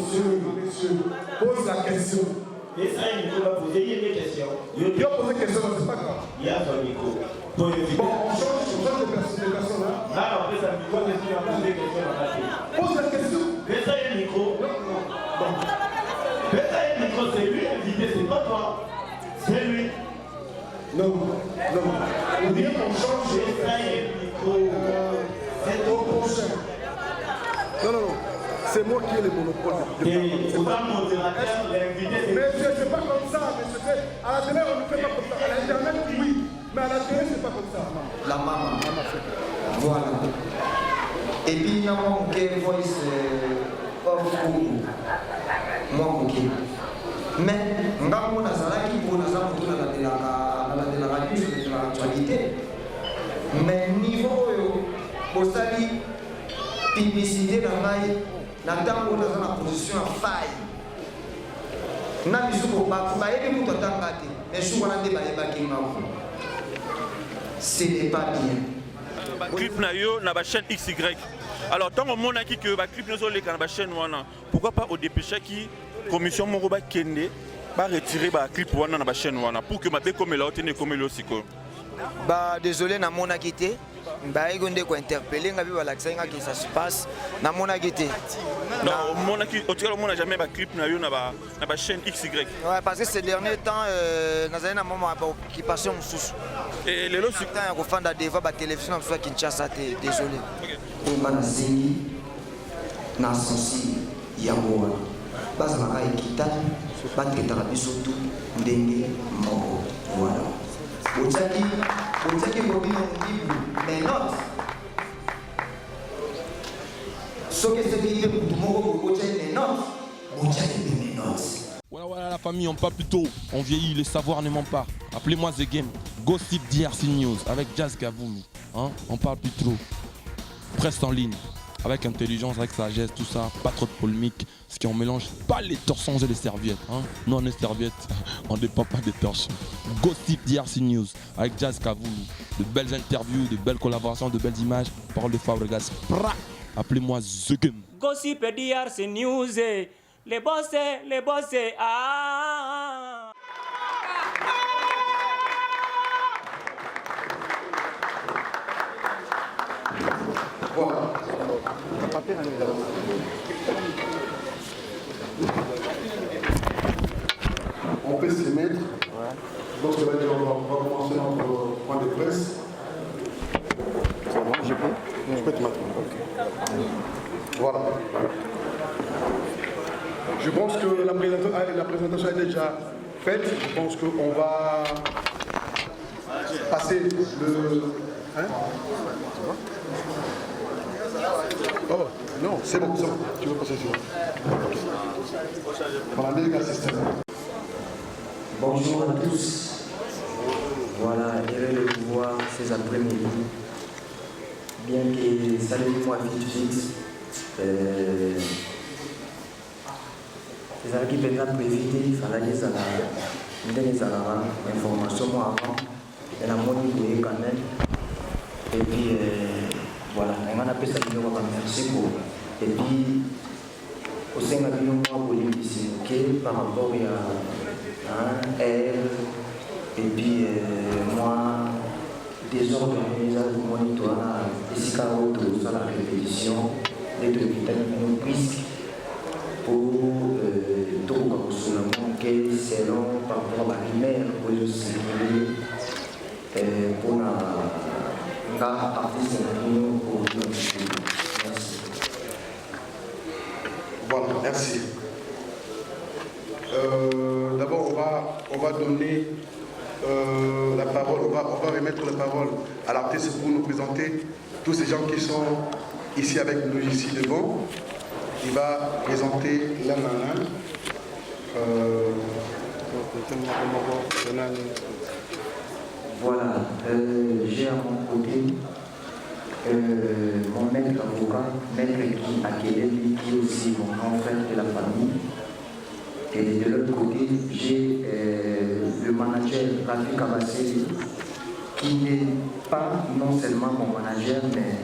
monsieur, pose la question. Et ça, il va poser une question. Il a posé une question, c'est pas grave. Il y a son micro. Bon, on change de personne là. Là, on fait sa micro, mais tu vas poser des questions à la télé. Pose la question. Mais ça, il y a un micro. Bon. Mais ça, il y a un micro, c'est lui l'invité, c'est pas toi. C'est lui. Non. On dit qu'on change. Mais ça, il y a un micro. C'est au prochain. Non. C'est moi qui ai le monopole. Et pour un modérateur, l'invité, c'est... Mais c'est pas comme ça. À la télé, on ne fait pas comme ça. À l'internet, oui. Mais à la télé, c'est pas comme ça. La maman. Voilà. Et puis, il y a mon voice off moi, ok. Mais, on a mon azalaki pour nous avoir la radio sur l'actualité. Mais niveau, pour ça, publicité dans ntango dans la position à faille na biso ko ba yebi muto tanga te mais sou wana de ba yebaki ngako ce n'est pas bien clip na yo na ba chaîne XY alors tant on monaki que ba clip nous les na ba chaîne wana pourquoi pas au dépêcher qui commission moko ba kende ba retirer ba clip wana na ba chaîne wana pour que ma be comme la otene comme le siko bah désolé na monaki te bah ils ont des quoi interpeller ngabi ba l'accent que ça se passe na monaki te non monaki au tir on n'a jamais ba clip na yo na ba chaîne XY ouais parce que ces derniers temps nazali na moment ba occupation sous et les lots temps ya kofanda devant ba télévision na Kinshasa te désolé et bana zingi na sensi ya moa basa na ekitani bateketaka biso tu ndenge moko voilà Botaki Bobino Ndibu, mais not. Ce que c'est qu'il y a pour tout le monde, mais not. Botaki, mais not. Voilà la famille, on parle plus tôt, on vieillit, le savoir ne ment pas. Appelez-moi The Game, Gossip DRC News avec Jazz Gavoulou. Hein? On parle plus trop. Presse en ligne, avec intelligence, avec sagesse, tout ça, pas trop de polémique. Ce qui on mélange pas les torsons et les serviettes. Hein? Nous on est serviettes, on ne dépend pas des torsons. Gossip DRC News avec Jazz Gavoulou. De belles interviews, de belles collaborations, de belles images. Parole de Fabregas. Appelez-moi The Game. Gossip DRC News, les boss, ah. Voilà. On peut se mettre. Donc, on va commencer notre point de presse. C'est bon, je peux te mettre. Voilà. Je pense que la présentation est déjà faite. Je pense qu'on va passer le... Hein? Oh, non, c'est bon. Tu veux passer sur voilà, délégation système. Bonjour à tous. Voilà, heureux de vous voir ces après-midi. Bien que saluez-moi vite. Les équipes peuvent préviter, il fallait les informations moi avant. Et la monnaie quand même. Et puis voilà, on a appelé ça merci pour. Et puis au sein de la par rapport à elle, et puis moi, des ordres de monitorat, ici à la répétition, des vitamines risques pour tout consolement qui est selon par rapport à la primaire pour le circuler pour la partie pour merci. Voilà, merci. D'abord, on va donner la parole, on va remettre la parole à l'artiste pour nous présenter tous ces gens qui sont ici avec nous ici devant. Il va présenter l'un à l'un. Voilà, j'ai à mon côté mon maître avocat, maître qui est aussi mon enfant de la famille. Et de l'autre côté, j'ai le manager Rafi Kabassé, qui n'est pas non seulement mon manager, mais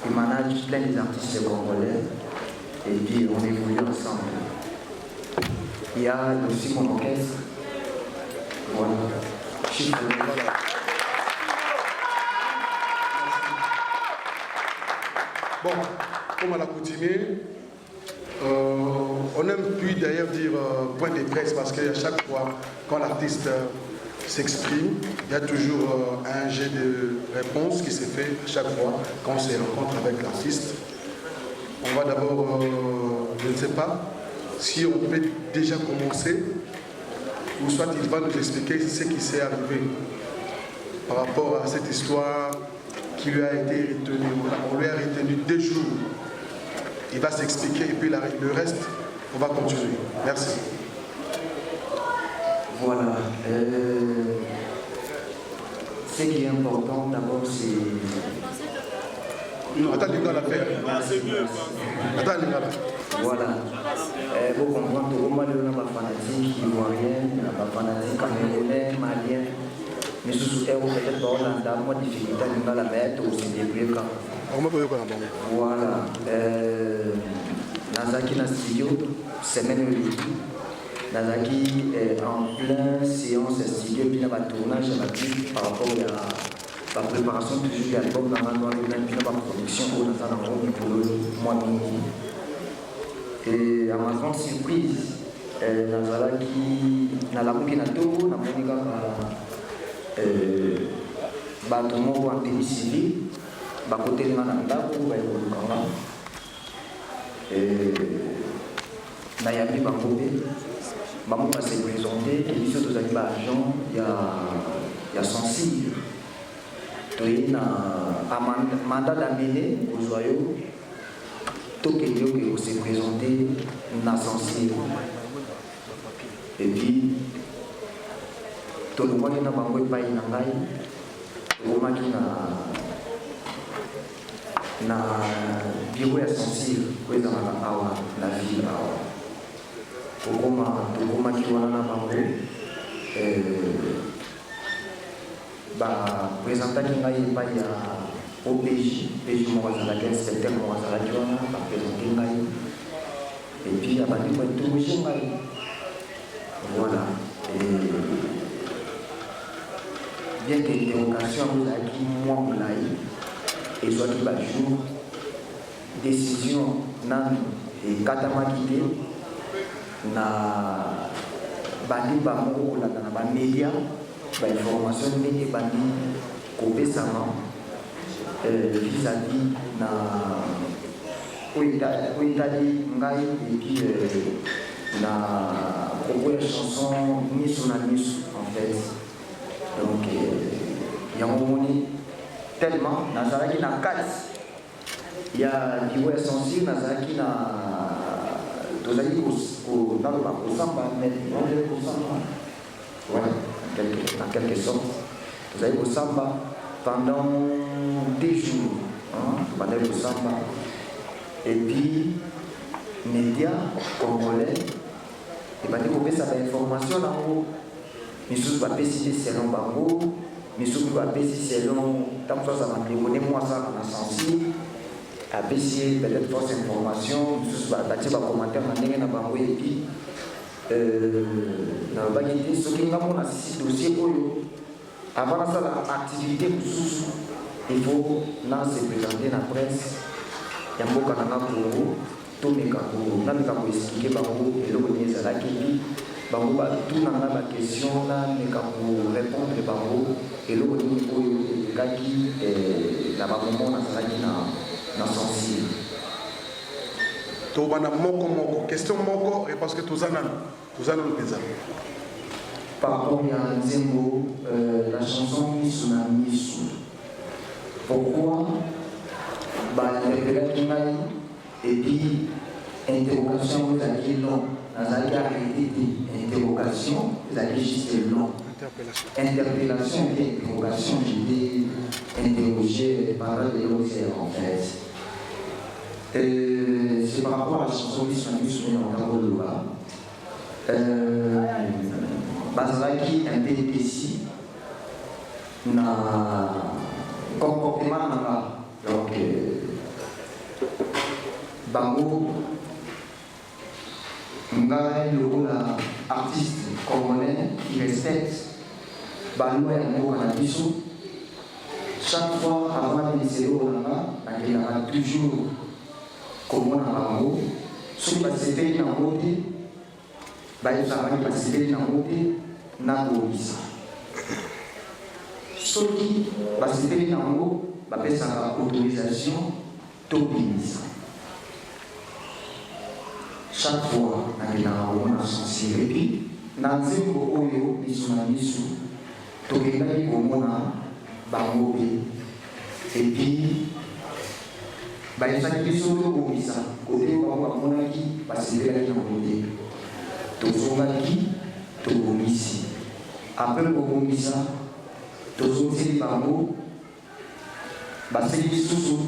il manage plein des artistes congolais. et puis on évolue ensemble. Il y a aussi mon orchestre. Voilà. Bon, comme à l'accoutumée, on n'aime plus d'ailleurs dire point de presse parce qu'à chaque fois, quand l'artiste s'exprime, il y a toujours un jet de réponse qui se fait à chaque fois quand on se rencontre avec l'artiste. On va d'abord, je ne sais pas, si on peut déjà commencer, ou soit il va nous expliquer ce qui s'est arrivé par rapport à cette histoire qui lui a été retenue. On lui a retenu 2 jours. Il va s'expliquer et puis le reste, on va continuer. Merci. Voilà. Ce qui est important d'abord, c'est... Non, attends, Linga l'a fait. Attends, Linga l'a fait. Voilà. Vous comprenez, tout le monde est fanatique ivoirien, fanatique camerounais, malien. Mais sous peut-être pas on a moins de difficulté à la mettre ou se débrouiller quand. Voilà. Nazaki dans le studio, semaine Nazaki est en plein séance studio, puis dans le tournage par rapport à la préparation toujours de l'album dans la production pour dans un endroit pour le mois midi. Et à ma grande surprise, Nazaki, dans la boucle de tout, dans Monica, tout le monde en tenue civile, côté de Mananda, pour le Kanga. Nayami Bangobé, Maman va se présenter, et puis surtout, il y a sensible. Il y a un mandat d'amener aux joyaux, tout ce qui se présenter, n'a sensible. Et puis, tout le monde n'a pas de paille, tout le monde na bureau essentiel pour les awa la ville awa okoma kiwana na bango présentaki ngai epai ya OPJ moko azalaki inspecteur moko azalaki wana baprésente ngai epuis abandi kointerroge ngai voilà bien que interrogation yango ezalaki mwa molai et soit qui va jour décision nan et katamaki te na bandi bango kolanda na bamédia bainformation ndenge bandi kopesama vis-à-vis na oyo etali ngai epuis na propos ya chanson miso na miso en fait donc yango moni tellement nazalaki na kati ya niveau essentiel nazalaki na tozali naloba kosamba mais kosamba voilà en quelque sorte tozali kosamba pendant 2 jours tobandaki kosamba et puis média congolais ebandi kopesa bainformation nango misusu bapesi te selon bango misusu bapesi selon ntango so aza bandekone mwasa na sensible apesi peut-être fausse information misusu batie bacommentaire na ndenge na bango epi nalobaki te soki ngamona sisi dossier oyo avant nasala activité mosusu il faut na se présenter na presse ya mboka na nga Congo nameka koexplike bango eloko nini ezalaki epi bango batunanga baquestion nameka korépondre bango eloko nini oyo elekaki na bamoment nazalaki na sensible tobana moko question moko parce que tozana mpeza par rapport à Nzembo, la chanson Misu na Misu. Pourquoi et puis interrogation vous avez non, vous avez arrêté interrogation, vous avez juste non. Interpellation et interrogation, j'ai interrogé par les autres en fait. C'est par rapport à la chanson Misu na Misu dans le bas. Bazalaki un peu ici na comportement nanga donc bango Ngai lokola artiste congolais qui respecte baloi ya mboka na biso. Chaque fois avant l'émission nakendaka toujours komona bango soki basepeli nango te bayebisaka bani basepeli nango te nakobisa soki basepeli nango bapesaka autorisation tobimisa. Chaque fois nakendaka komona sensible epi na nzembo oyo miso na miso tokendaki komona bango pe epi bayebisaki biso tobomisa kote bango bamonaki basepelaki nango te tozongaki tobomisi apres kobomisa tozotili bango baseli lisusu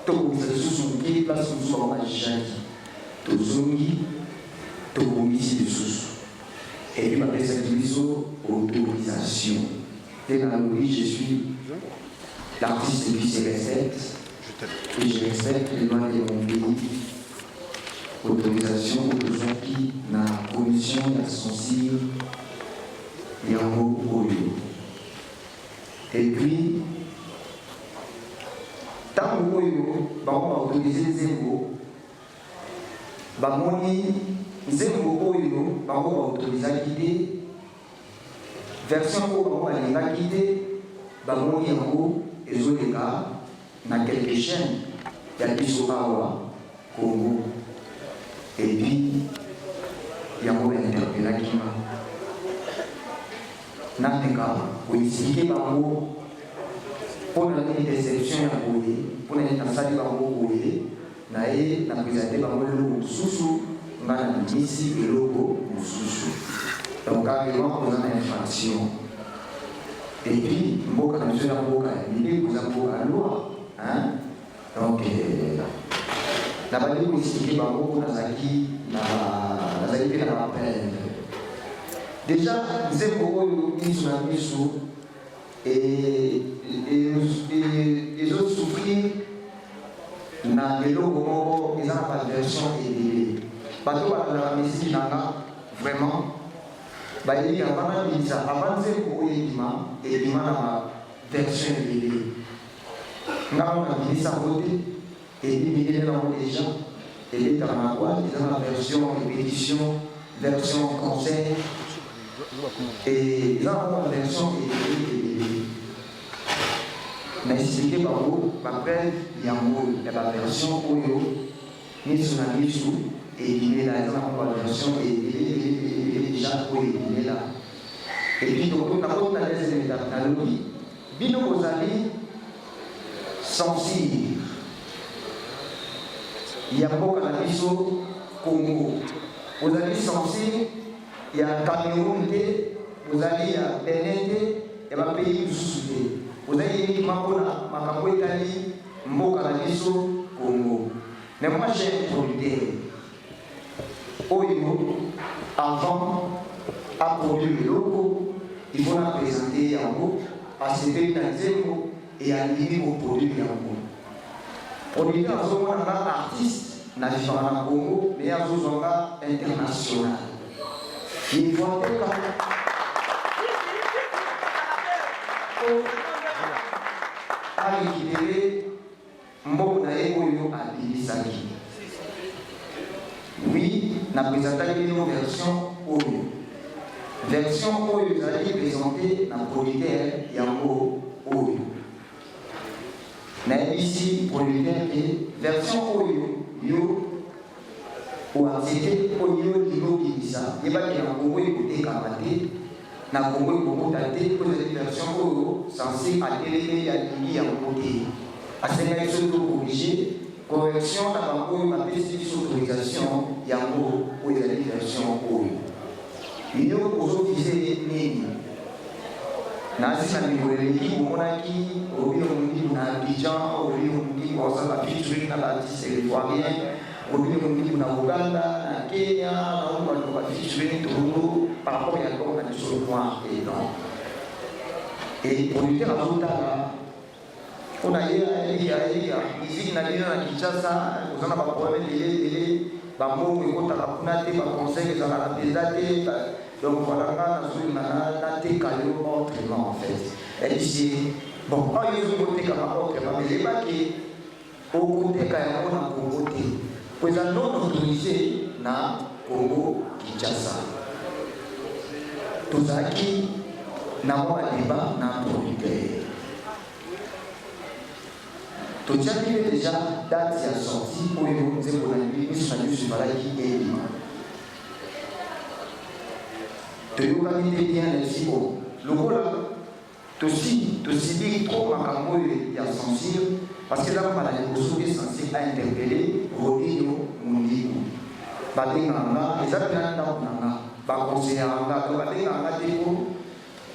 tobomisa lisusu mokili place mosusu bango bajijaki tozongi tobomisi lisusu epi bapesaki biso autorisation te nalobi je suis l'artiste qui se respecte et je respecte les lois de mon pays. Autorisation aux besoins qui na commission ya sensible yango oyo. Et puis tango oyo bango autorisé nzembo bamoni nzembo oyo bango autorisaki te version oyo bango balingaki te bamoni yango ezoleka na quelques chaînes ya biso awa Congo et puis yango interpellaki nga nateka koexplike bango mpona nini déception ya boye mpona nini nasali bango boye naye na présente bango eloko mosusu nga na bimisi eloko mosusu donc carrément koza na infraction. Et puis, mboka na biso ya mboka ya mili koza mboka ya loi. Donc, nabandi koexplike bango nazalaki mpe na rappel. Déjà, nzembo oyo miso na biso ezosouffrir na eloko moko eza na baversion ebele. Bato balala misiki nanga vraiment bayebi avant nabimisa avant nzembo oyo ebima na version ebele ngango nabimisa ngo te ebimilele nango déjà ebetaka na kwa eza na version répétition version concert eza nango na version ebele na explike bango bapreve yango ya baversion oyo miso na miso ebimela eza nango baversion ebele déjà oyo ebilela epuis nakota na deuxième étape nalobi bino bozali sensible ya mboka na biso Congo, bozali sensible ya Cameroun te, bozali ya Benin te, ya bapays mosusu te, bozali uniquement mpona makambo etali mboka na biso Congo. Mais moi j'ai un producteur oyo avant à produire le logo, il faut la présenter en haut, à se faire dans zéro et à livrer au produit en haut. Producteur, nous sommes un artiste, nous sommes en Congo, mais nous sommes international. Il faut à récupérer mon aéro à Bilisaki. Oui, nous avons présenté une version oyo. Version oyo ezali présentée na producteur yango oyo. Nayebisi producteur ke version oyo yo oanzete oyo linokimisa yebaki na Congo ekotekama te na Congo ekokota te po ezali version oyo censé atelemi ya lingi yango te. Asenga biso tokorige correction na bango oyo bapesi biso autorisation yango oyo ezali version oyo. Il y a aussi nini nasi na mikoleleki omonaki obi omundi na Abidjan obi omundi osala featuring na baartiste ivoirien obi omundi na Uganda na Kenya na omundi na featuring tout par rapport à l'album na sur noir et blanc et producteur azotala on a musique na lino na Kinshasa ozana ba problème ele bambongo ekotaka kuna te baconseil ezalaka mpenza te donc voilà nga nateka yo autrement en fait ebisie bon oyo ezokotekaka autrement mais yebaki okoteka yango na Congo te po eza non autorisé na Congo Kinshasa tozalaki na mwa débat na producteur totiaki déjà date ya sortie oyo nzembo na biso na biso ezalaki eli toyokaki te bien lesiko lokola tosibi trop makambo oyo ya censure parce que ezaka bala liboso te censure a interpellé Rodrigo Mundiku babengaka nga eza mpena ndako na nga bakonseyaka nga donc babengaka nga te po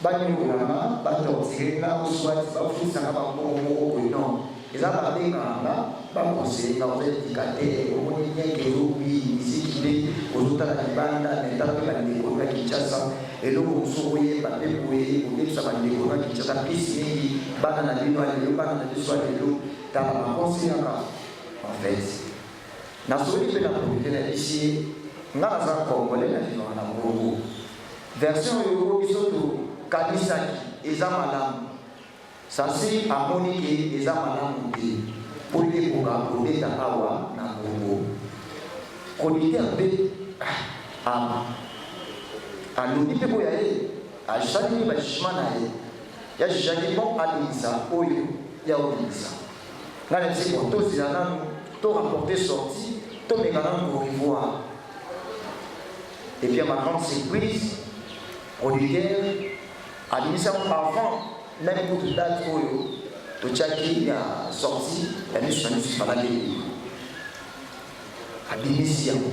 banyokolanga batortire nga oswati bafutisanga bambongo moko boye non eza babengaka nga bakonseyenga oza éducateur omoni nyeke ezobi misiki nde ozotala libanda neta mpe bandeko na Kinshasa eloko mosuku oyeba mpe boye kobebisa bandeko na Kinshasa mpisi mingi bana na bino alelo bana na biso alelo tala bakonseyaka en fait nasoki mpe na profite na bisi nga naza congolais na vivaka na Congo version oyo biso tokanisaki eza malamu sasi amoni ke eza malamu te po yekoka kobeta awa na Congo chroniqueur mpe alobi mpe boya ye asalini bajugement na ye yajugaki bon alingisa oyo ya olingisa nga na biso po tozela nanu torapporte sorti tomeka nanu korevoir et puis à ma grande surprise producteur alingisa avant même pour toute date oyo totiaki ya sorti ya miso na miso balaki abimisi yango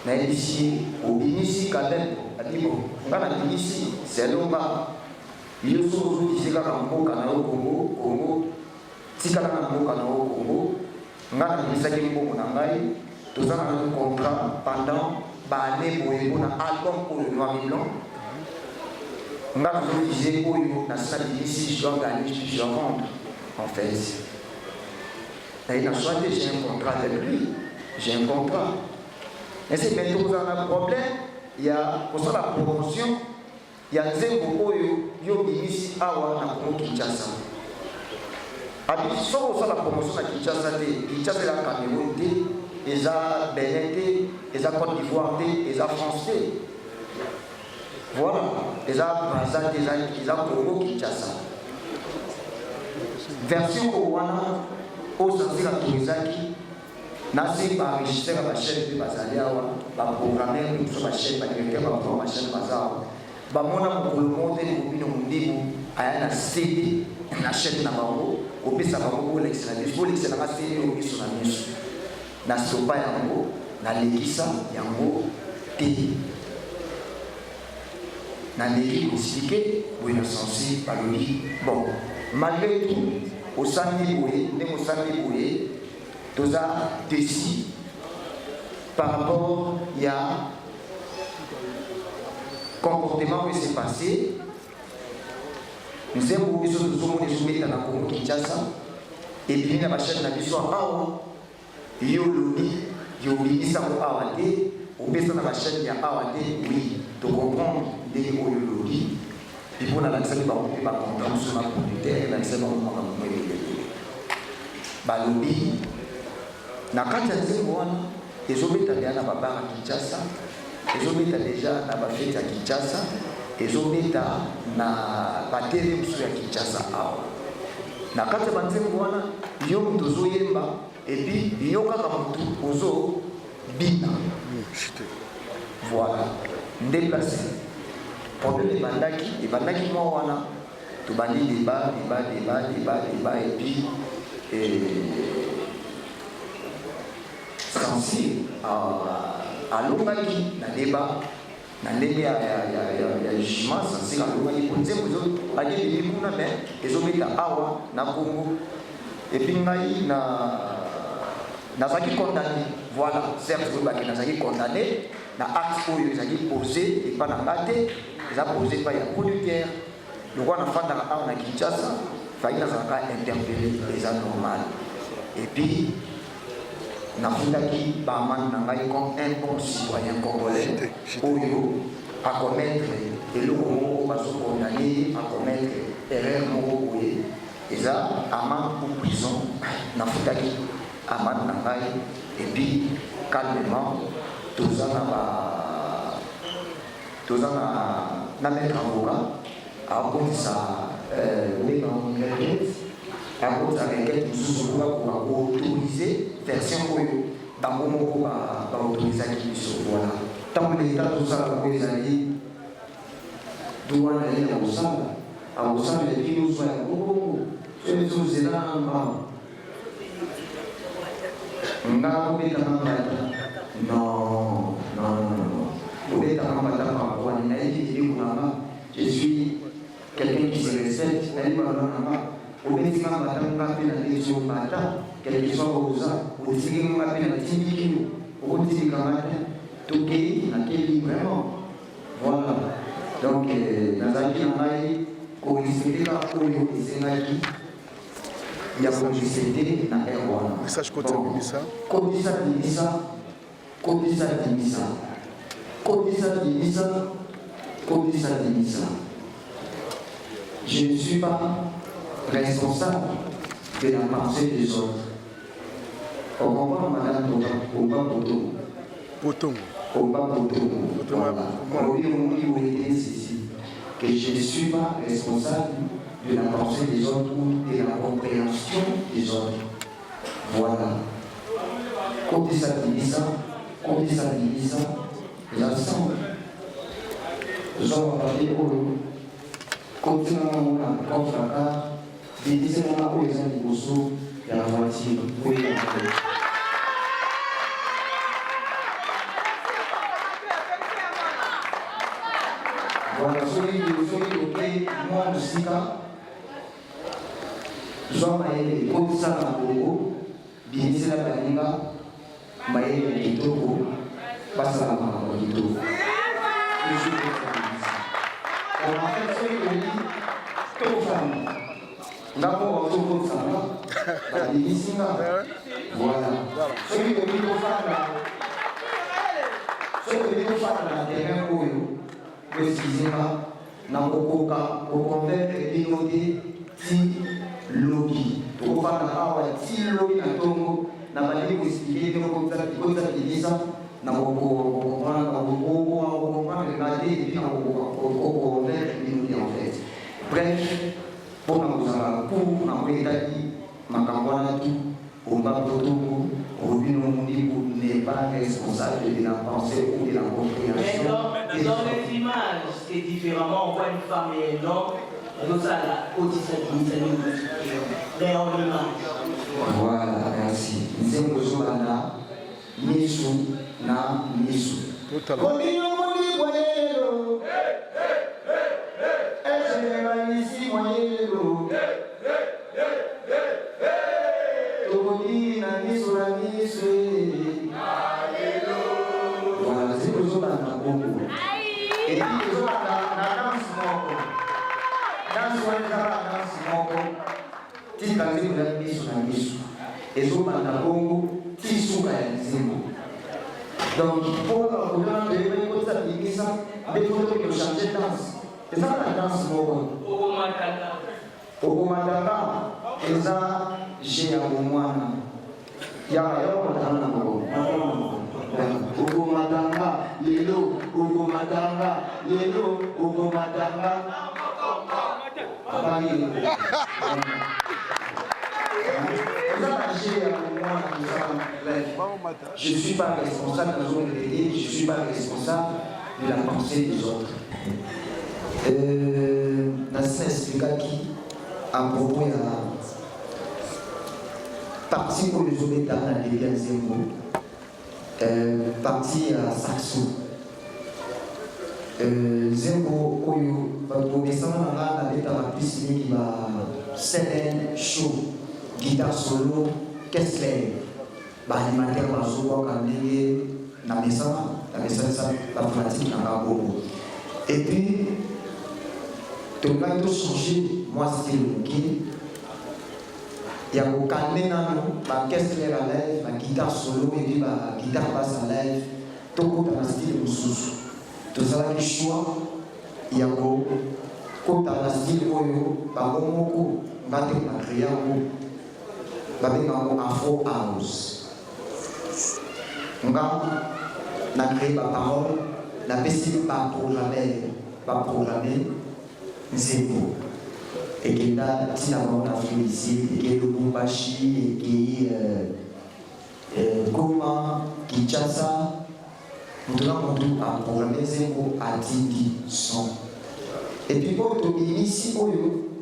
nayebisi obimisi quand même adibo nga nabimisi selonga yo so ozokisi kaka mboka na yo Congo tikala na mboka na yo Congo nga nabimisaki mbongo na ngai toza na contrat pendant baane boye mpona album oyo Noir et Blanc nga nazokise oyo nasina bimisi je dois gagner je dois vendre en fait et na soit j'ai un contrat avec lui j'ai un contrat mais c'est maintenant vous avez un problème il y a pour ça la promotion il y a nzembo oyo yo bimisi awa na Congo Kinshasa abi so ça la promotion na Kinshasa te Kinshasa la Cameroun te eza Benin te eza Côte d'Ivoire te eza France te voilà eza Brazza te eza Congo Kinshasa version owana osanzila toezaki nasi baenregistreur bachaîne mpe bazali awa baprogrammeur mpe biso bachaîne badirecteur baprograme bachaîne baza awa bamona mokolo moko te mobino mondibu aya na cd na chaîne na bango kopesa bango bolekisela biso bolekiselanga cd oyo miso na miso nasopa yango nalekisa yango te naleki koexplike boye na sensi balobi bon malgré tout osali boye ndenge osali boye toza décis par rapport ya comportement qui s'est passé nzembo biso tozomona ezobeta na Congo Kinshasa ebimi na bachaîne na biso awa yo lobi yobimisango awa te opesa na bachaîne ya awa te oui tocomprendre ndenge oyo lobi pipo nalakisaki bango mpe bakontra mosu na producteur nalakisaki bango makambo ebele balobi na kati ya nzembo wana ezobeta deja na babara Kinshasa ezobeta deja na bafete ya Kinshasa ezobeta na batere mosusu ya Kinshasa awa na kati ya banzembo wana yo moto ozoyemba epi yo kaka motu ozobina voilà nde place problème ebandaki mwa wana tobandi débat epi sensible alongaki na débat na ndenge ya jugement sensible alongaki po nzembo adebimi kuna me ezobeta awa na Congo epuis ngai nazalaki condamné voilà certes oyebaki nazalaki condamné na acte oyo ezalaki posé epa na nga te eza posé epai ya producteur lokwa nafandaka awa na Kinshasa fai nazalaka interpellé eza normal epuis nafutaki bamani na ngai comme un bon citoyen congolais oyo akomettre eloko moko bazokondane akomettre erreur moko boye eza amende ou prison nafutaki amende na ngai et puis calmement toza na maître avocat akotisa obenga requête akotisa requête mosusu koka koautorize version oyo bango moko baautorisaki biso voilà ntango leta tosalaka po ezali duwana ye na kosala akosala epi ozwa ya kobongo so ezozela na mbama nga kobetaka mbata non kobetaka mbata pakwani nayebi biloko nanga je suis quelqu'un qui se respecte nayebi balonanga obetinga mbata nga mpe na lezio mbata quelque soit oza otingi nga mpe na tindikino okotilikanga te tokei nakeli vraiment voilà donc nazalaki na ngai korespecteka oyo esengaki ya koresepte na aire wana message côté Bimisa kodisa dimisa kodisa dimisa kodisa dimisa kodisa dimisa je ne suis pas responsable de la pensée des autres. On comprend madame Oba Poto Potongo Oba Potongo voilà on dit ceci que je ne suis pas responsable de la pensée des autres ou de la compréhension des autres. Voilà. Quand il s'admire ça, l'ensemble. Nous avons parlé au continent contre la carte, des dizaines de mois où ils ont des bourseaux, il y a la voiture, où il y a la voiture. Voilà, celui qui moi aussi, Jean Maël, comme ça, à Bogo, bien ici la Balinga, Maël et Kitoko, passe à la main de Kitoko. On a fait celui qui dit, tout femme. D'abord, tout comme ça, la Bilissinga. Voilà. Celui qui dit, tout femme, celui qui dit, tout femme, la terrain pour eux. Précisément, dans le coca, au convaincre et dénoter si lobby. Pour faire la si lobby à Tongo, n'a pas dit que expliquer comme ça, qui dit ça, n'a pas comprendre, regarder et puis on convaincre et dénoter en fait. Bref, pour nous Italie, ma campagne tout, au bas de Tongo, au n'est pas responsable de la pensée ou de la compréhension. Mais dans les images, c'est différemment. On voit une femme et un homme. Et donc, ça, la voilà, merci. Nous sommes toujours là. Misu na misu. Voilà, c'est toujours dans la bombe. Et puis, toujours dans la danse moko. Danse wana la danse moko. Tika nzimbo ya misu na misu. Ezo dans la bombe, tisuka ya nzimbo. Donc, pour la de comme ça, il dit ça, des photos qui ont changé de danse. C'est ça la danse moko. Ogomatanga, et ça, j'ai un moine. Ugomatanga, lelo, ugomatanga, lelo, ugomatanga. Je ne suis pas responsable de la zone de je ne suis pas responsable de la pensée des autres. Nassim expliqué à propos de la partie pour les obéis dans la Ligue Zemmo, partie à Saxo. Zemmo, Oyo, va trouver ça dans la piscine qui va scène show, guitare solo, Kessler, animateur Bazoua, Kandé, la maison, la pratique dans la bobo. Et puis, tout le monde a changé, moi c'était le bouquet. Il y a un calme dans nous, ma caisse claire à live, ma guitare solo et puis ma guitare basse à live, tout le style de sous. Tout ça qui choix, il y a un style oyo, par moment, on va créer un Afro House. On va créer ma parole, la PC pas programmer, zéro. Et qu'il y a un Afro ici, et qu'il y a le Bumbashi, et qu'il y a Goma, Kinshasa. Nous devons programmer zéro à 10 100. Et puis pour tout ici,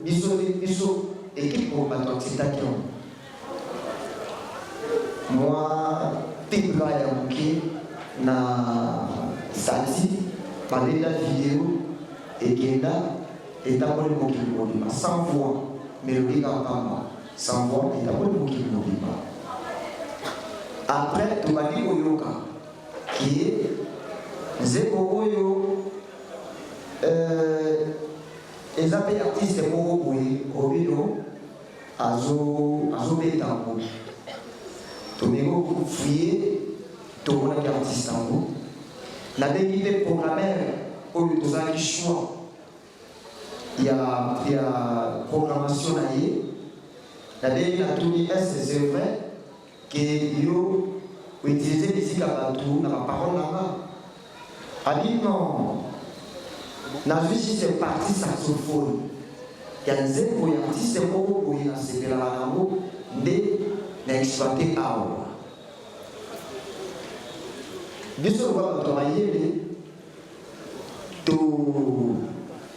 biso équipe pour battre cette action. Moi, Pibra Yamuki, na Sati, parler de la vidéo, et Kenda, et d'abord le mot qui me dit, sans voix, mélodie pas sans voix, et d'abord le mot qui me dit. Après, tu vas dire au yoga, qui est Zéro Oyo, les appels artistes de Moroboui, Robino, Azo Betango. Tomégo fouillé, Tomo qui artiste en haut. La déguisée programmeur, au lieu de ça qui choix, il y a programmation là. La déguisée a tout dit, c'est vrai que yo utiliser la musique à partout, dans la parole là-bas. A dit non. Dans le si c'est parti saxophone. Il y a des artistes qui ont été là de exploiter awa. Biso va travailler to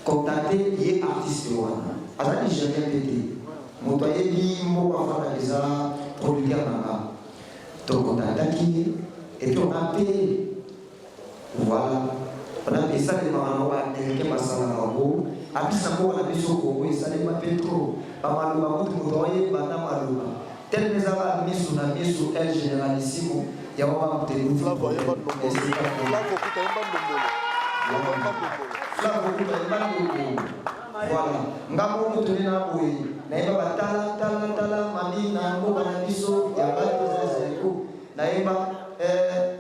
contacter les artistes wana. Azali jamais pété. Motoye di mo va faire des producteurs là. To contacter qui et puis on a payé. Voilà. On a fait ça les mamans américains passant à la roue. Après ça, on a fait ça au Congo. Ça les m'a fait trop. Pas mal de mamans qui m'ont envoyé, madame Malouba. Tel que ça va mis sur elle généralissimo. Il y a un moment où tu es venu. Voilà. Ngamo mutuni na boy. Na iba tala mami na ngo bana biso ya ba ko na iba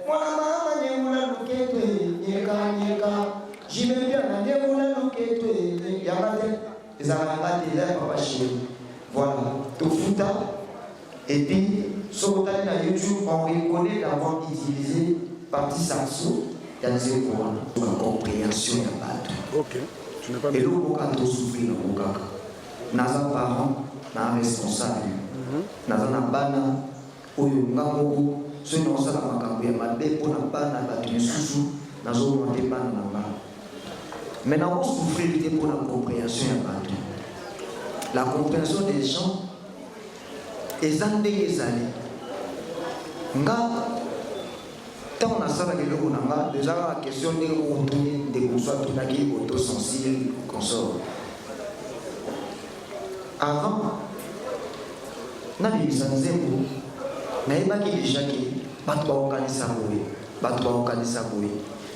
mwana mama nyemuna luketwe nyeka j'aime bien na nyemuna luketwe ya bate ezalanga tele papa chéri. Voilà. Tout futa et puis sur na YouTube on reconnaît d'avoir utilisé partie saxo dans une compréhension ya bato. OK. Et là, on a souffert dans le cas. Nous avons parents, nous avons responsable. Nous avons un bana, où nous avons ceux qui ont ça dans la campagne, pour nous bana, nous sous, nous avons monté bana. Mais nous avons souffert pour la compréhension. La compréhension des gens, les années des années. Tant on a ça avec le Gounanga, déjà la question de bonsoir tout qui autosensible consort. Avant, on a dit ça nous aime, mais il n'y a pas déjà qui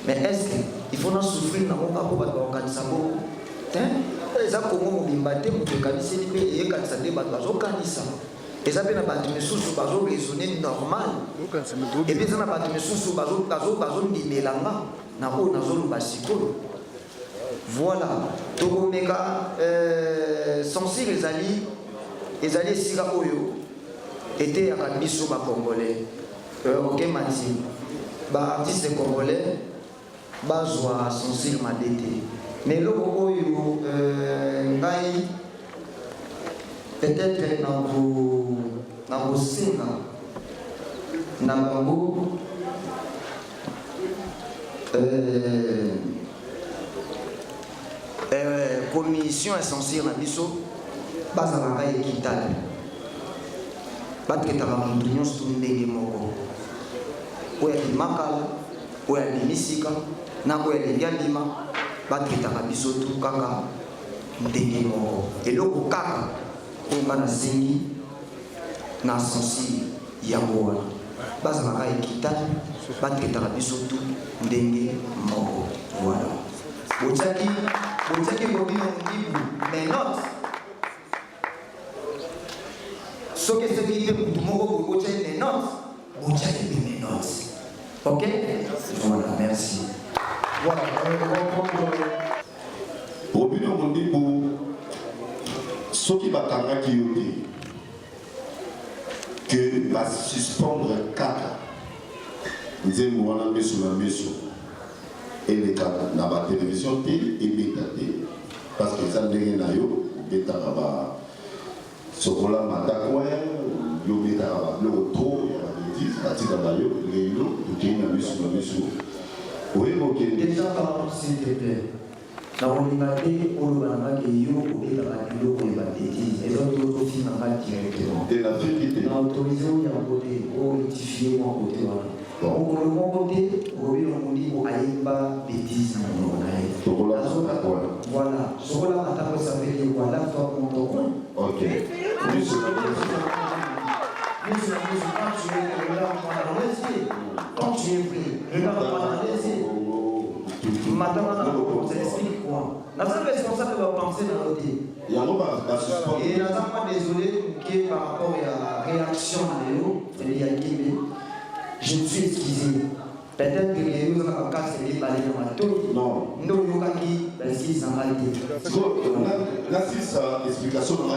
mais est-ce qu'il faut en souffrir dans mon capot pour organiser les gens comment on va battre pour organiser les pays et quand ça débat organiser. Et ça, c'est pas de sous bazo raisonner normal. Et puis ça n'a pas de sous bazo di melanga na ko na zolo basiko. Voilà. Togo meka sensible les alliés sika oyo était à biso ba congolais. OK mati. Ba artiste congolais ba joie sensible madete. Mais le oyo ngai peut-être dans vos signes, dans vos commission essentielle dans biso, bas à la raille équitable. Pas que tu as un million sur le ndenge moko. Ou ya makala, ou ya misika, na ou ya lialima, pas que tu as biso tout kaka ndenge moko. Et le kaka on a zingi na sensi yango wana bazalaka équitable bateketaka biso tu ndenge moko. Voilà botiaki bobino mobibu mais note Ce que c'est qui est pour tout le monde, vous avez des notes. Vous avez des notes. Ok? Voilà, merci. Voilà, Au but de mon dit pour ceux qui battent qui que va suspendre 4 nous avons mis sur la maison et les cas dans la télévision et bêta parce que ça n'est rien à eux bêta là ce qu'on a matakoué yo bêta là le retour il y a la bêtise la tire dans yo les yo tout qui n'a mis sur la maison oui ok déjà par s'il te plaît dans l'humanité on va pas que yo ou bêta là yo pour les bêtises et donc d'autres films en mal directement et la vérité dans l'autorisation il y a un côté au rectifier mon côté voilà. Bon, le bon côté, on dit qu'on a une bêtise. Voilà. Ce qu'on a attaqué, ça veut dire voilà, toi, mon coin. Ok. Quand tu es pris, maintenant, on s'explique quoi. Nous sommes responsables de penser dans notre vie. Et nous sommes désolés par rapport à la réaction de l'eau, c'est-à-dire je me suis excusé. Peut-être que les gens ont cassé les balais dans ma tête. Non. Nous, nous avons dit parce qu'ils ont mal dit. Là, c'est ça, l'explication de la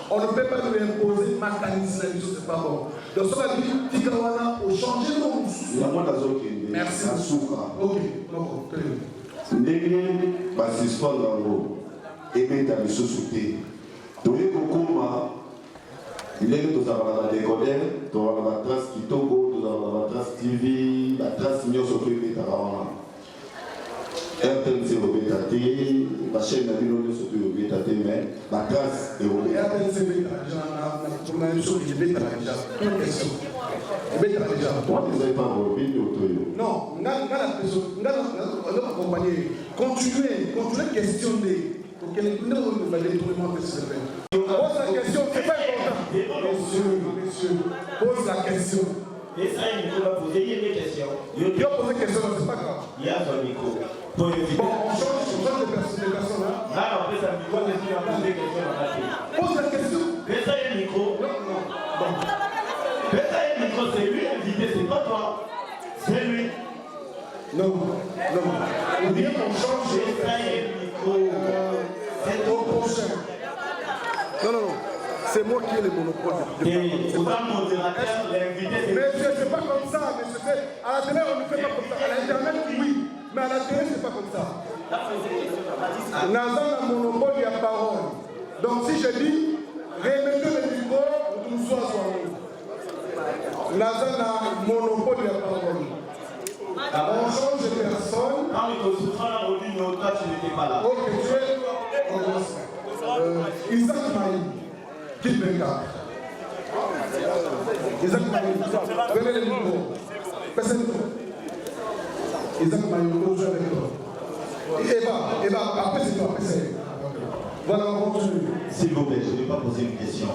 on ne peut pas lui imposer ma qualité, c'est pas bon. Donc, ça va dire, Tikawana, au changer de nom. Merci. Ok, donc, c'est ce qu'on et mettre la société. Donc, il est que nous avons la décoder, nous avons la trace Kitoko, nous avons la trace TV, la trace Nyo Soto et Tarawana. RTL c'est Robétaté, la chaîne a vu l'on est surtout Robétaté, mais la trace est Robétaté. RTL c'est Robétaté. Pourquoi vous n'avez pas Robétaté au non, on a accompagné. Continuez, questionner. Pour que les gens ne va détournement de ce fait. Pose la question, c'est pas important. Monsieur, pose la question. Et ça, il faut poser une question. Il a posé une question, c'est pas grave. Il y a son micro. Bon, on change de personne là. Là, après, ça me dit quoi de dire à poser des questions dans la tête. Pose la question. Mais ça, il y a un micro. Non. Bon. Mais ça, il y a un micro, c'est lui, l'invité, c'est pas toi. C'est lui. Non. Ou bien on change de personne. C'est au prochain. Non. C'est moi qui ai le monopole. Et vous êtes modérateur, l'invité, c'est... Mais c'est pas comme ça, à la télé on ne fait pas comme ça. À l'internet, oui. Mais à la télé, c'est pas comme ça. Nazan a monopole, il y a parole. Donc si je dis, remettez le micro, nous sommes soignés. Nazan a monopole, il y a parole. On change de personne. Quand il te souffre, on dit, mais toi, tu n'étais pas là. Ok, on commence. Isaac Maï, Kid Benga. Isaac Maï, venez le micro. Personne. Isaac Maï, on va jouer avec toi. Eva, après c'est toi, après c'est. Voilà, on continue. S'il vous plaît, je ne vais pas poser une question.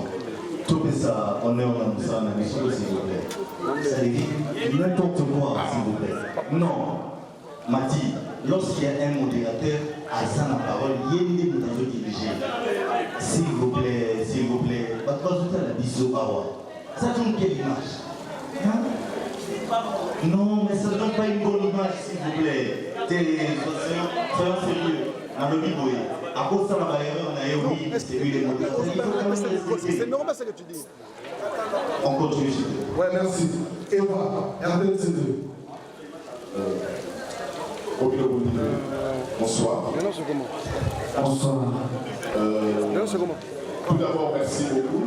Tout ça, on est en ça, on a mis s'il vous plaît. Ça dit n'importe quoi, s'il vous plaît. Non. Mati, lorsqu'il y a un modérateur, à ça la parole, il y a une idée pour nous diriger. S'il vous plaît, parce que vous avez la biseau à voir. Ça donne quelle image? Hein? Non, mais ça ne donne pas une bonne image, s'il vous plaît. Soyons sérieux. Dans le biboé. À cause de ça, on a oui, c'est lui les modérateurs. C'est normal ce que tu dis. On continue. Ouais, merci. Eva, RTL2. Bonsoir. Maintenant, c'est comment? Bonsoir. Maintenant, c'est comment? Tout d'abord, merci beaucoup.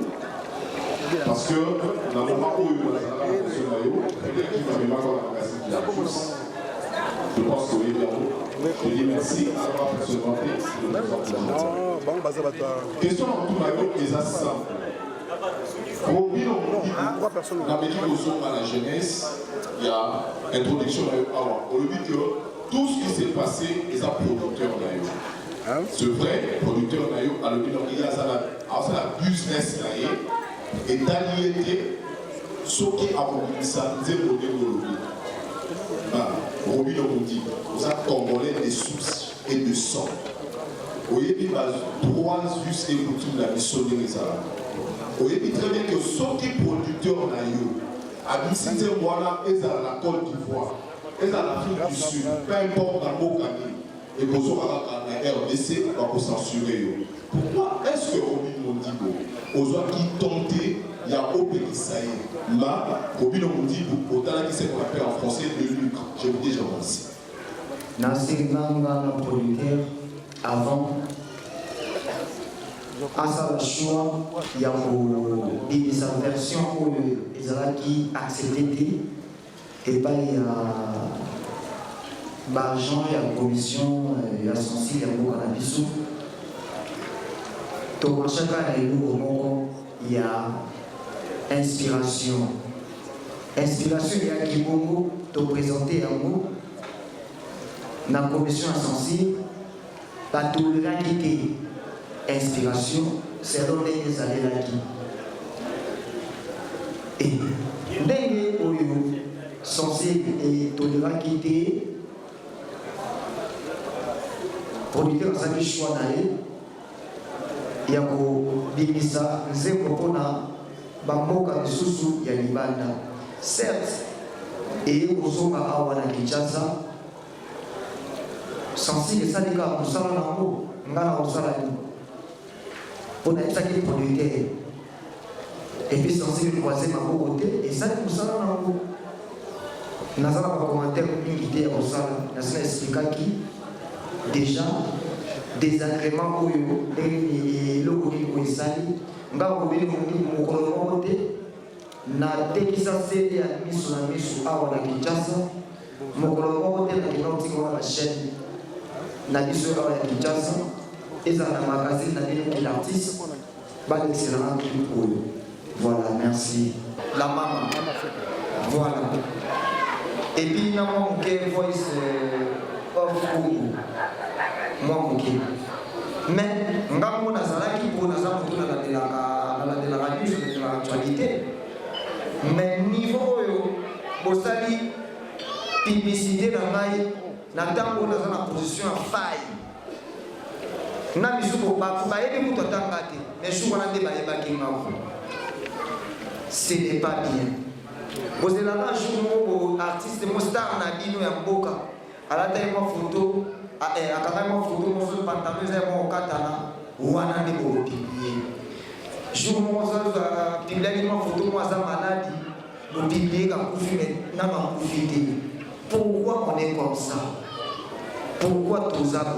Parce que dans le moment où il y a je pense que oui, je dis merci à la personnalité. Question en tout cas, les assistants. Pour bien la médiation à la jeunesse, il y a introduction à avoir. On dit que tout ce qui s'est passé, les producteurs d'ailleurs. Ce vrai producteur a le bilan qui a la business et d'allier ce qui a voulu ça, c'est le lobby. Roby Lomondi, vous êtes congolais des sources et de sang. Vous voyez, il y a 3 us et pour la mission de Rizala. Vous voyez très bien que ce qui est producteur a dit si c'est moi et à la Côte d'Ivoire, et à l'Afrique du Sud, peu importe dans le Bocani, et que vous avez la RDC, on va censurer. Pourquoi est-ce que Roby Lomondi, aux gens qui tentent, il y a au pays ça y est. Là, Roby Lomondi, autant qui c'est qu'on appelle en français de lucre. Je vous dis, j'en remercie. Nasir Nanga, le producteur, avant, à sa choix, il y a des versions où les Arabes qui acceptaient et pas il y a l'argent, il y a la commission, il y a son site, il y a beaucoup de donc, chacun il y a inspiration. Inspiration, il y a qui Bongo te présenter un mot. Dans la commission sensible, pas tout le monde qui est inspiration, c'est l'on est allé là qui. Et dès que sensible et tolérant qui était producteur de sa choix d'aller, il y a des ça, c'est pour bamboka misusu ya libanda certes et kozonga awa na Kinshasa sensible esalika mosala nango nga na kosala nini mpona ezaki producteur epuis sensible croise maboko te esali mosala nango nazala bacommentaire mingi te ya kosala nasi na explikaki déjà désagrément oyo ndenge eloko nini oyo esali nga kobeli mokolo moko te natekisa sede ya miso na miso awa na Kinshasa mokolo moko te nakinautika wana bachaine na biso awa ya Kinshasa ezala na magazine na bino l'artiste balexcellent clip oyo voilà merci la mama voilà et puis na mwa moke voice of Congo mwa moke mais ngambo nazalaki mpo naza moto naladelaka biso na actualité mais niveau oyo bosali publicité na ngai na ntango naza na position ya faille na biso bayebi moto atanga te mais jour wana nde bayebaki ngako ce n'est pas bien bozelaka jour moko artiste mo star na bino ya mboka alataki mwa photo akangaki mwa photo moso pantalon eza mwa okatana wana nde bopiblie jour moko pibliaki mwa photo mo aza maladi bopiblie kakufi na makufi te. Pourquoi on est comme ça? Pourquoi tous à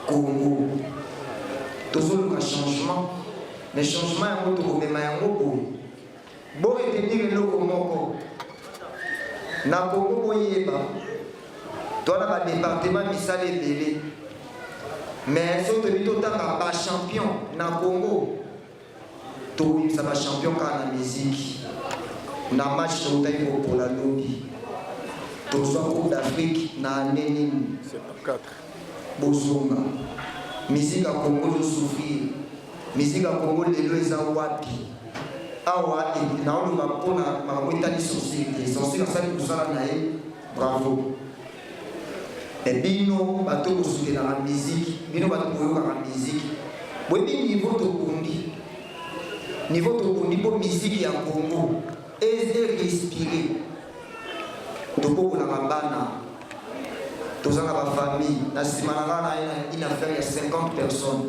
Congo tous le changement mais changement est un peu même un peu bon et tenir le Congo na Congo boyeba toi là le département misale belé mais surtout tout tant que champion na Congo tout ça va champion quand la musique na match pour la lobby tout ça Coupe d'Afrique na année 74 bozonga musique à Congo de souffrir musique à Congo de l'eau wapi awa na on va pour na makambo etali société société ça nous ça na bravo et bino bato bosuke na musique bino bato boyoka na musique boyebi niveau to kundi pour musique ya Congo et respirer to pour la bana tous dans la famille, la semaine une affaire il y a 50 personnes.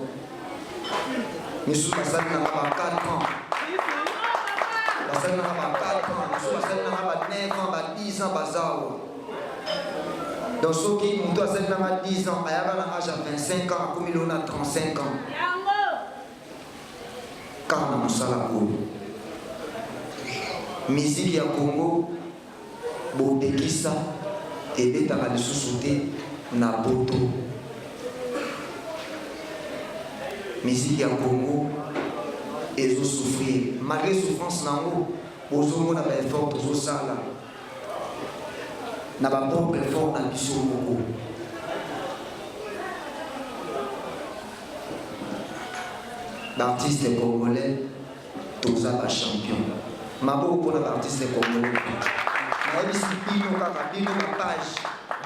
Nous sommes passés dans 4 ans. Passés dans 4 ans, nous sommes passés dans 9 ans, 10 ans, bazao. Donc ceux qui ont passé dans 10 ans, il y a un âge à 25 ans, comme il a 35 ans. Quand on a ça musique à Congo, Bodekisa. Et beta va le sous-sauter na poto. Musique ya Congo et zo souffrir malgré souffrance na ngo bozo na ba effort zo sala na ba propre effort na biso moko artiste congolais, tous un champion. Mabo pour l'artiste congolais. Bino kaka bino page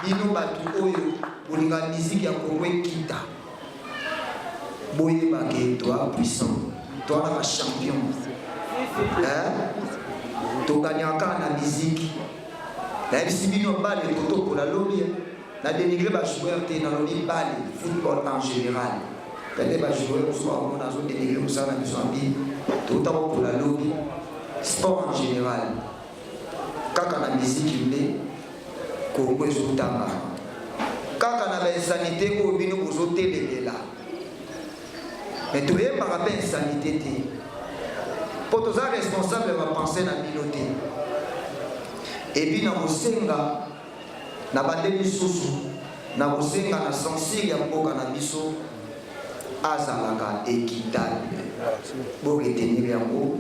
bino batu oyo bolinga musique ya Congo kita. Boye bake toi puissant, toi la champion. To gagnaka na musique. La bino bale toto pour la lobby. Na dénigré ba joueur té na lobby bale football en général. Peut-être ba joueur soit on a zo dénigré pour ça na bisambi. Tout pour la lobby. Sport en général. Kaka na musique nde Congo ezotanga. Kaka na ba insanité ko bino bozotelemela. Mais tu es par rapport à insanité. Pour tous les responsables de penser dans la minorité. Et puis dans le Senga, dans la bande Bissou, dans le Senga, dans le sensible, dans le Bissou, Azalaka équitable. Pour retenir un mot,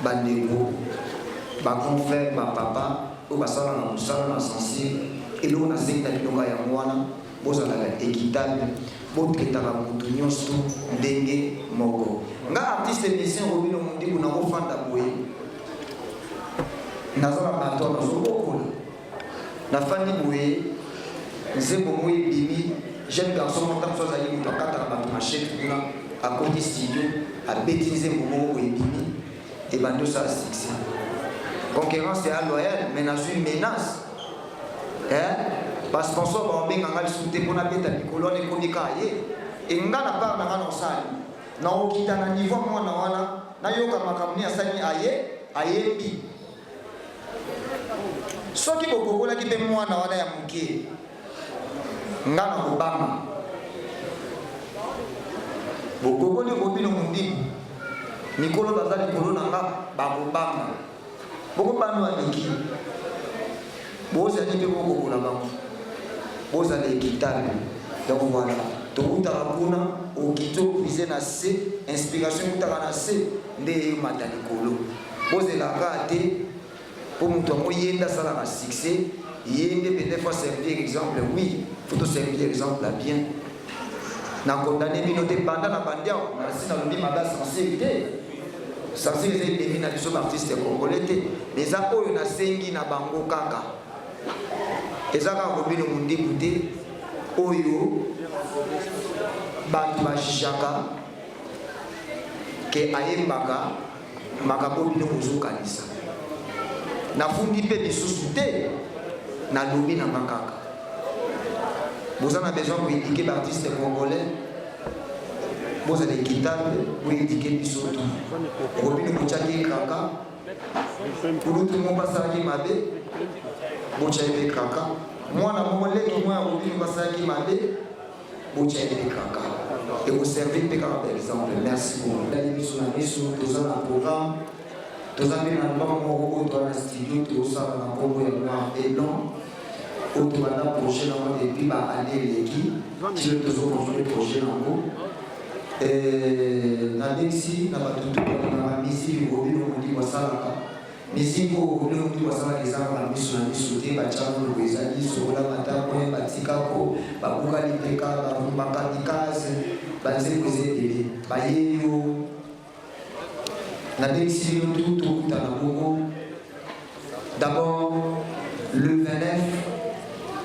bandego, ma confrère, ma papa, ou ma soeur, dans le sensible, et l'on a Senga qui nous a yamouana, pour équitable. Votre mutu nyonso ndenge moko nga artiste musicien robino mundi kuna kofanda boye nazala bato nazokokola na fandi boye nzembo moye bimi jeune garçon montant soit ali mutu akata bato na chef kuna à côté studio à bêtiser momo boye bimi et bando ça succès concurrence est loyale mais dans une menace parce que sponsor ba benga ngali soute pona beta mikolo ne komika ye e ngana pa na ngana osali na okita na niveau mwana wana na yoka makamuni asani aye bi soki bokokola ki be mwana wana ya muke ngana kobama bokokoli bobino mundi mikolo bazali kolo nanga bakobama bokobano aniki boza ni pe bokokola bango boza l'équitable. Donc voilà, tout à la kuna au kito visé na C, inspiration tout à la C, de matanikolo. Boza la raté pour mon tomo yenda ça la succès, yende peut-être faut servir exemple oui, faut servir exemple bien. Na condamné minoté pendant la bandia, na sina lobi maba sincérité. Sincérité devine na biso artiste congolais, les apoyo na sengi na bango kaka. Ezaka robino mundi bute oyo bantu bashishaka ke ayembaka makabo bino kozokanisa nafundi mpe lisusu te nalobi na makaka boza na besoin koindike baartiste congolais bozala équitable koindike biso tu robino kotiaki kaka kulutu mo basalaki mabe bochaebe kaka mwana moleki mwa robino basalaki mabe bochaebe kaka et vous servez pe kaka par exemple. Merci beaucoup dali biso na biso toza na programme toza mpe na album moko oyo toza na studio tozosala na nkombo ya noir et blanc oyo tobanda projet nango depuis baane eleki tilo tozokonstruire projet nango nabengisi na bato tobana misiki robino modi basalaka misiki oyo modi basalaka ezaka na miso na miso te batiaka loko ezali sokola matako batikako babukali mpeka bakandikase banzeko eza ebele bayeyo nabengisi bino tu tokuta na bongo. D'abord le 29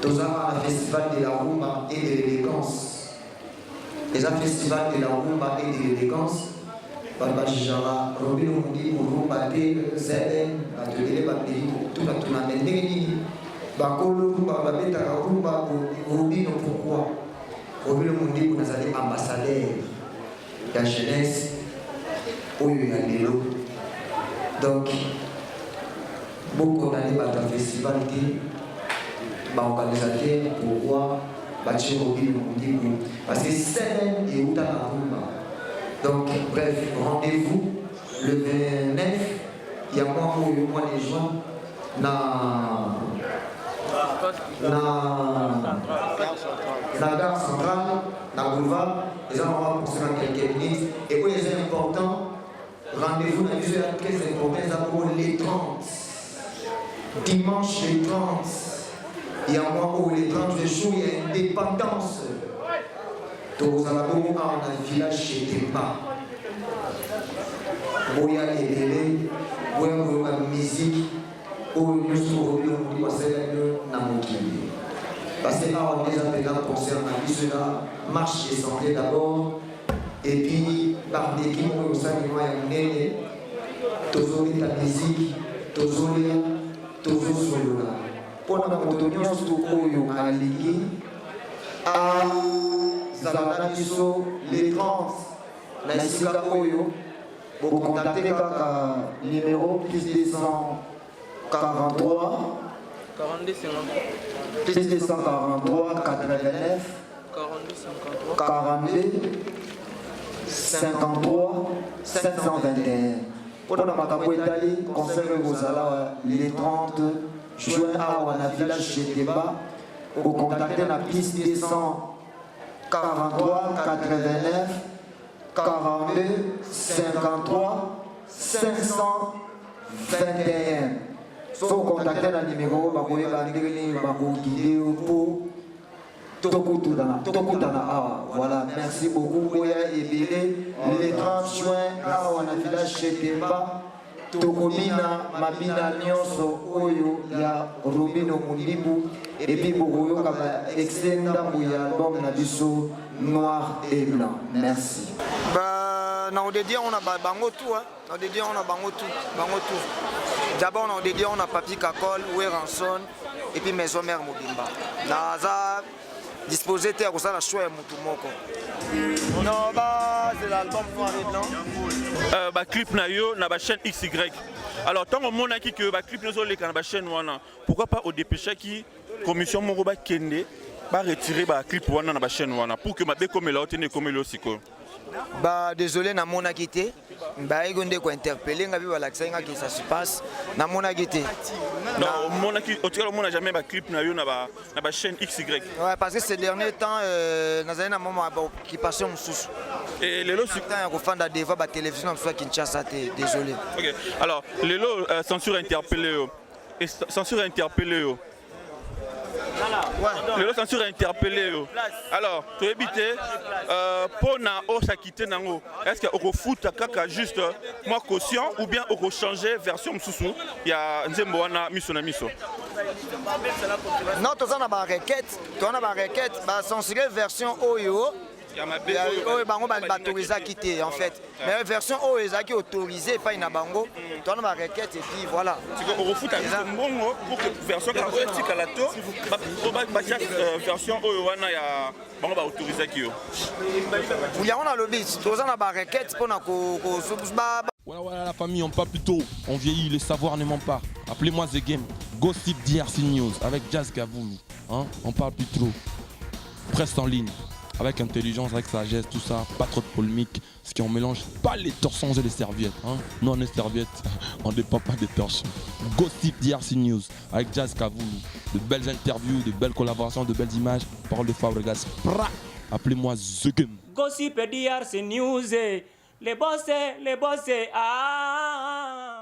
tozala na festival de la rumba et de l'élégance. Les festival de la rumba et de l'élégance, Baba Jara, Robino Mundi, Rumba T, Zelen, Atelier Babeli, tout le monde a été Bakolo Rumba, Babeta Rumba, Robino, pourquoi Robino Mundi, vous avez ambassadeur de la jeunesse, où il y a des lots. Donc, beaucoup d'années dans le festival, organisateur, pourquoi parce que c'est et où dans la rumba. Donc, bref, rendez-vous le 29, il y a mois de juin, dans la gare centrale, dans le boulevard, les gens vont pour ça dans quelques minutes. Et puis, c'est important, rendez-vous dans les heures très importants, les 30, dimanche les 30. Il y a un mois où les 30 jours, il y a une indépendance. Donc, vous allez voir un village chez Tempa. boya ebele boya boyoka musique oyo nyonso okoki omoni basalelano na mokili parce que awa déjà mpena concert na biso na marche de santé d'abord et puis par d'équipe oyo osalema ya monene tozobeta musique tozolia tozosolola mpona moto nyonso oyo alingi azala na biso le 30 na esika oyo bocontacte kaka numéro plus 243 plus 243 89 42 53 721 mpona makambo etali concert oyo kozala le 30 juin awa na village Cheteba ocontacte na plus 243 89 42 53 521 so contacte na numéro bakoyeba ndenge nini bakokide mpo tokutana awa. Voilà, merci beaucoup boya ebele le 30 juin awa na village Cheteba tokobina mabina nyonso oyo ya Robino Mundibu epi bokoyoka ba extrait ndambo ya album na biso Noir et Blanc. Merci. On a dédié on a bango tout hein. On a dédié on a bango tout. D'abord on a dédié on a Papi Kakol, Ranson et puis Maison Mère Mobimba. Naza disposé terre comme ça la choix mutu moko. Non c'est l'album Noir et Blanc. Clip na yo na ba chaîne XY. Alors tant on mona ki que ba clip nous les na ba chaîne wana. Pourquoi pas au dépêcher qui commission moko ba kende ba retirer ba clip wana na ba chaîne wana pour que ma be comme la otene comme le siko. Désolé na mona kité. Egonde ko interpeller ngabi wala ksenga qui ça se passe na mona kité. Non, mona ki otela mona jamais ba clip na yo na ba chaîne XY. Ouais parce que ces derniers temps nazali na moment qui passait mususu. Et lelo temps ya kofanda devant ba télévision na soit Kinshasa té désolé. OK. Alors lelo censure interpellé yo. Et censure interpellé yo. Le censure interpellé. Alors, tu éviter pour na osakité nango. Est-ce que au foot kaka juste moi caution ou bien au changer version msusu ya nzembo wana miso na miso. Non, tu as ba requête, ba censurer version oyo. Bango autorisé à quitter en fait. Mais version O est autorisée pas une bango. Tu as ma requête et puis voilà. C'est que au foot bongo pour que version kalato version O wana ya bango ba autorisé qui yo. Il y a on a le beat. Tu as ma requête pour na ko Voilà la famille, on parle plus tôt, on vieillit, le savoir ne ment pas. Appelez-moi The Game, Gossip DRC News avec Jazz Gavoulou. Hein? On parle plus trop. Presse en ligne. Avec intelligence, avec sagesse, tout ça, pas trop de polémique, ce qui on mélange pas les torsons et les serviettes. Hein? Nous on est serviettes, on ne dépend pas des torsons. Gossip DRC News avec Jazz Gavoulou. De belles interviews, de belles collaborations, de belles images. Parole de Fabregas. Appelez-moi The Game. Gossip DRC News, les boss, ah.